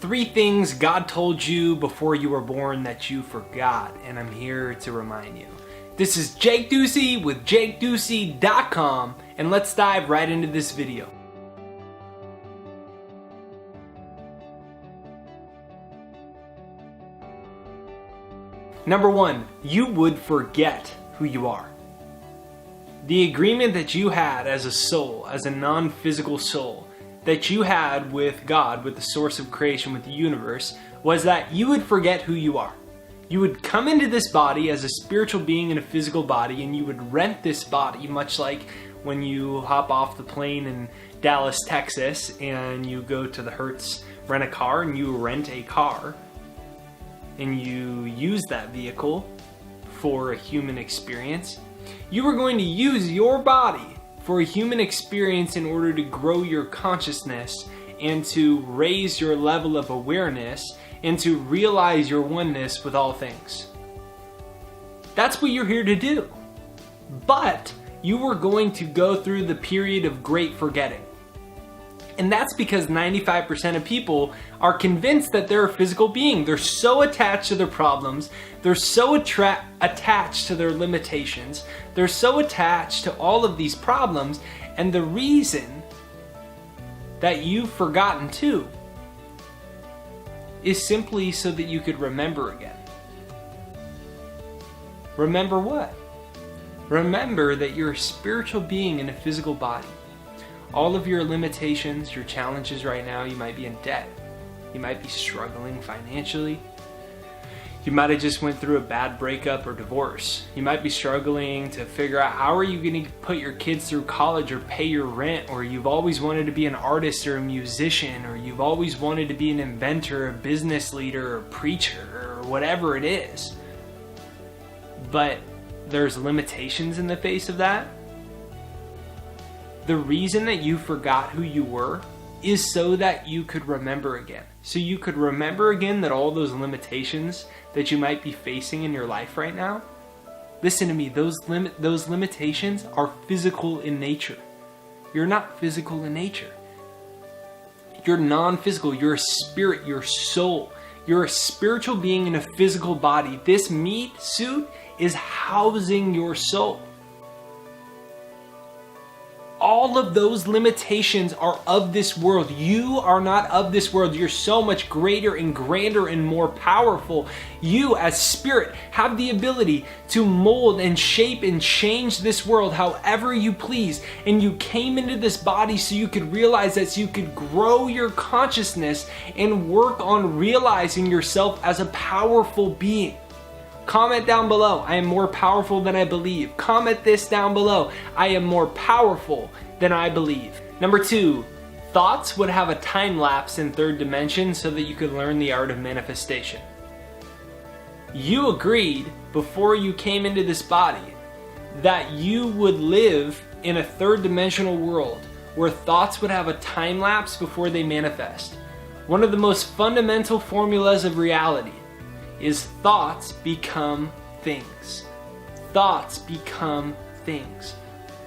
3 things God told you before you were born that you forgot, and I'm here to remind you. This is Jake Ducey with JakeDucey.com, and let's dive right into this video. Number 1, you would forget who you are. The agreement that you had as a soul, as a non-physical soul, that you had with God, with the source of creation, with the universe, was that you would forget who you are. You would come into this body as a spiritual being in a physical body, and you would rent this body, much like when you hop off the plane in Dallas, Texas, and you go to the Hertz rent a car, and you rent a car, and you use that vehicle for a human experience. You are going to use your body for a human experience in order to grow your consciousness and to raise your level of awareness and to realize your oneness with all things. That's what you're here to do. But you are going to go through the period of great forgetting. And that's because 95% of people are convinced that they're a physical being. They're so attached to their problems. They're so attached to their limitations. They're so attached to all of these problems. And the reason that you've forgotten too is simply so that you could remember again. Remember what? Remember that you're a spiritual being in a physical body. All of your limitations, your challenges right now, you might be in debt. You might be struggling financially. You might have just went through a bad breakup or divorce. You might be struggling to figure out how are you going to put your kids through college or pay your rent, or you've always wanted to be an artist or a musician, or you've always wanted to be an inventor, a business leader, or a preacher, or whatever it is. But there's limitations in the face of that. The reason that you forgot who you were is so that you could remember again. So you could remember again that all those limitations that you might be facing in your life right now, listen to me, those limitations are physical in nature. You're not physical in nature. You're non-physical. You're a spirit. You're a soul. You're a spiritual being in a physical body. This meat suit is housing your soul. All of those limitations are of this world. You are not of this world. You're so much greater and grander and more powerful. You as spirit have the ability to mold and shape and change this world however you please. And you came into this body so you could realize that, so you could grow your consciousness and work on realizing yourself as a powerful being. Comment down below, I am more powerful than I believe. Comment this down below, I am more powerful than I believe. Number 2, thoughts would have a time lapse in 3rd dimension so that you could learn the art of manifestation. You agreed before you came into this body that you would live in a 3rd dimensional world where thoughts would have a time lapse before they manifest. One of the most fundamental formulas of reality is thoughts become things. Thoughts become things.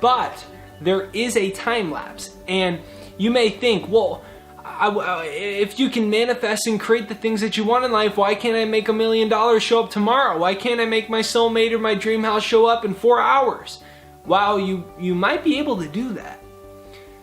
But there is a time lapse. And you may think, well, if you can manifest and create the things that you want in life, why can't I make $1 million show up tomorrow? Why can't I make my soulmate or my dream house show up in 4 hours? Wow, you might be able to do that.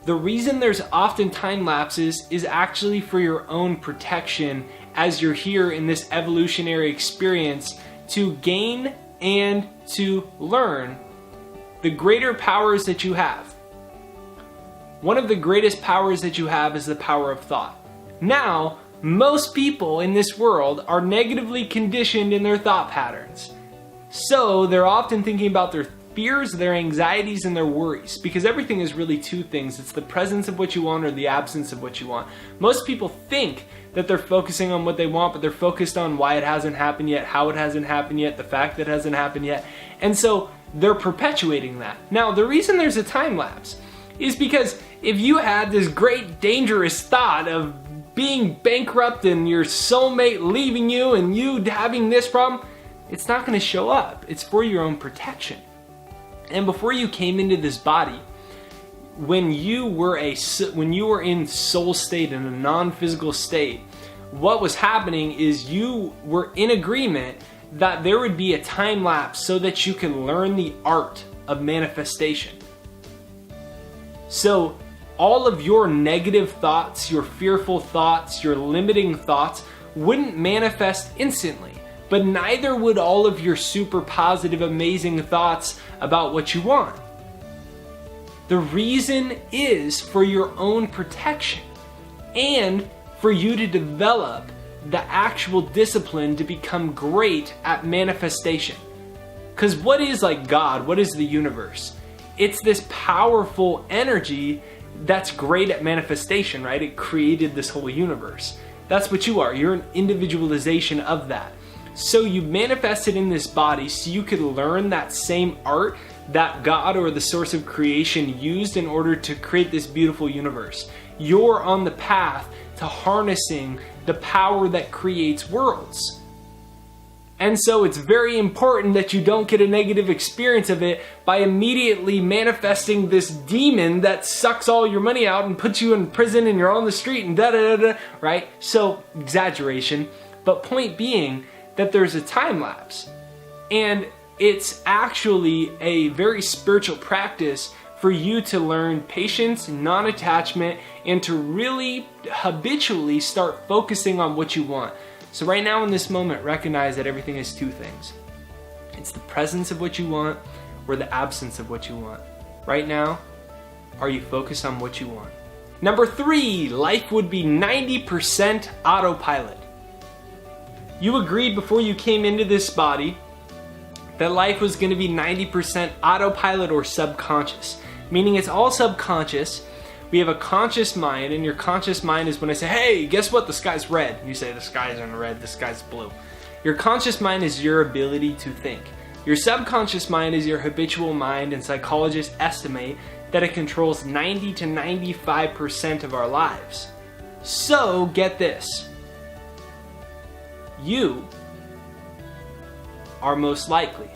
The reason there's often time lapses is actually for your own protection as you're here in this evolutionary experience to gain and to learn the greater powers that you have. One of the greatest powers that you have is the power of thought. Now, most people in this world are negatively conditioned in their thought patterns. So they're often thinking about their fears, their anxieties, and their worries, because everything is really 2 things. It's the presence of what you want or the absence of what you want. Most people think that they're focusing on what they want, but they're focused on why it hasn't happened yet, how it hasn't happened yet, the fact that it hasn't happened yet. And so they're perpetuating that. Now, the reason there's a time lapse is because if you had this great dangerous thought of being bankrupt and your soulmate leaving you and you having this problem, it's not going to show up. It's for your own protection. And before you came into this body, when you were in soul state, in a non-physical state, what was happening is you were in agreement that there would be a time lapse so that you can learn the art of manifestation. So all of your negative thoughts, your fearful thoughts, your limiting thoughts wouldn't manifest instantly, but neither would all of your super positive, amazing thoughts about what you want. The reason is for your own protection and for you to develop the actual discipline to become great at manifestation. Because what is like God? What is the universe? It's this powerful energy that's great at manifestation, right? It created this whole universe. That's what you are. You're an individualization of that. So you manifested in this body so you could learn that same art that God or the source of creation used in order to create this beautiful universe. You're on the path to harnessing the power that creates worlds. And so it's very important that you don't get a negative experience of it by immediately manifesting this demon that sucks all your money out and puts you in prison and you're on the street and da-da-da-da, right? So, exaggeration, but point being that there's a time lapse. And it's actually a very spiritual practice for you to learn patience, non-attachment, and to really habitually start focusing on what you want. So right now in this moment, recognize that everything is two things. It's the presence of what you want or the absence of what you want. Right now, are you focused on what you want? Number 3, life would be 90% autopilot. You agreed before you came into this body that life was going to be 90% autopilot or subconscious, meaning it's all subconscious. We have a conscious mind, and your conscious mind is when I say, hey, guess what? The sky's red. You say, the sky isn't red, the sky's blue. Your conscious mind is your ability to think. Your subconscious mind is your habitual mind, and psychologists estimate that it controls 90 to 95% of our lives. So, get this. You are most likely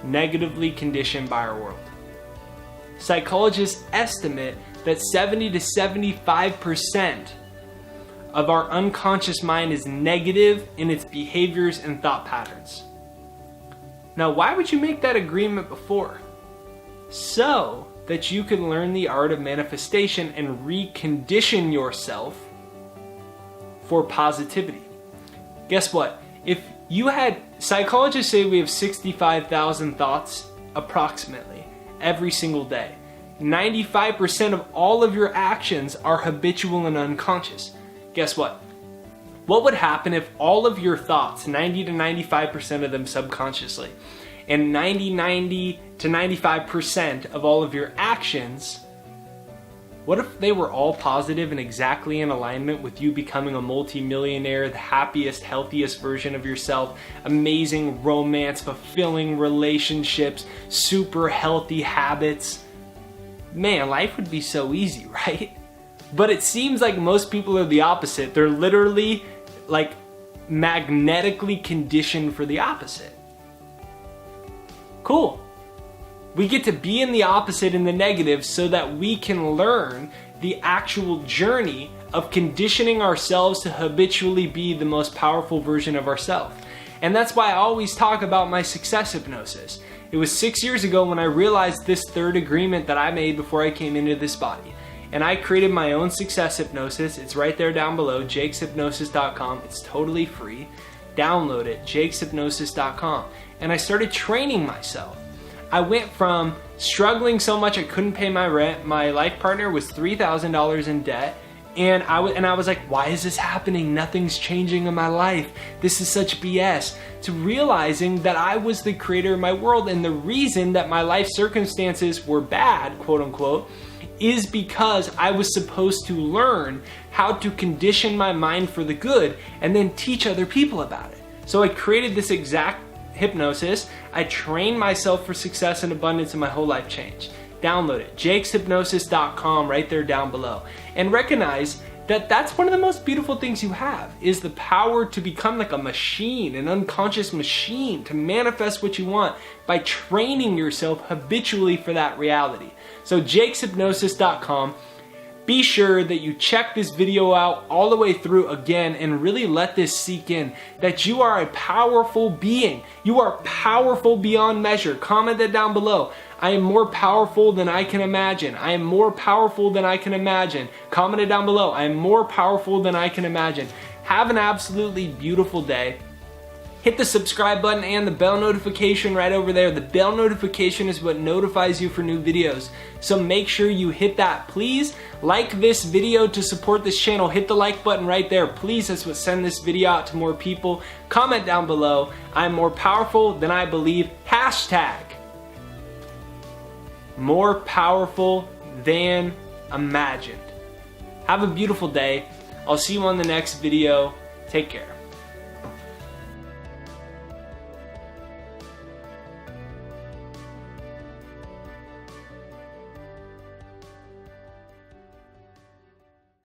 negatively conditioned by our world. Psychologists estimate that 70 to 75% of our unconscious mind is negative in its behaviors and thought patterns. Now, why would you make that agreement before? So that you can learn the art of manifestation and recondition yourself for positivity. Guess what? If you had, psychologists say we have 65,000 thoughts approximately every single day. 95% of all of your actions are habitual and unconscious. Guess what? What would happen if all of your thoughts, 90 to 95% of them subconsciously, and 90 to 95% of all of your actions, what if they were all positive and exactly in alignment with you becoming a multi-millionaire, the happiest, healthiest version of yourself, amazing romance, fulfilling relationships, super healthy habits? Man, life would be so easy, right? But it seems like most people are the opposite. They're literally like magnetically conditioned for the opposite. Cool. We get to be in the opposite, in the negative, so that we can learn the actual journey of conditioning ourselves to habitually be the most powerful version of ourselves. And that's why I always talk about my success hypnosis. It was 6 years ago when I realized this third agreement that I made before I came into this body. And I created my own success hypnosis. It's right there down below, jakeshypnosis.com. It's totally free. Download it, jakeshypnosis.com. And I started training myself. I went from struggling so much I couldn't pay my rent. My life partner was $3,000 in debt. And I was like, why is this happening? Nothing's changing in my life. This is such BS. To realizing that I was the creator of my world, and the reason that my life circumstances were bad, quote unquote, is because I was supposed to learn how to condition my mind for the good and then teach other people about it. So I created this exact hypnosis. I trained myself for success and abundance, and my whole life changed. Download it, jakeshypnosis.com, right there down below. And recognize that that's one of the most beautiful things you have, is the power to become like a machine, an unconscious machine, to manifest what you want by training yourself habitually for that reality. So jakeshypnosis.com. be sure that you check this video out all the way through again and really let this sink in, that you are a powerful being. You are powerful beyond measure. Comment that down below. I am more powerful than I can imagine. I am more powerful than I can imagine. Comment it down below. I am more powerful than I can imagine. Have an absolutely beautiful day. Hit the subscribe button and the bell notification right over there. The bell notification is what notifies you for new videos. So make sure you hit that. Please like this video to support this channel. Hit the like button right there. Please, that's what sends this video out to more people. Comment down below. I'm more powerful than I believe. Hashtag more powerful than imagined. Have a beautiful day. I'll see you on the next video. Take care.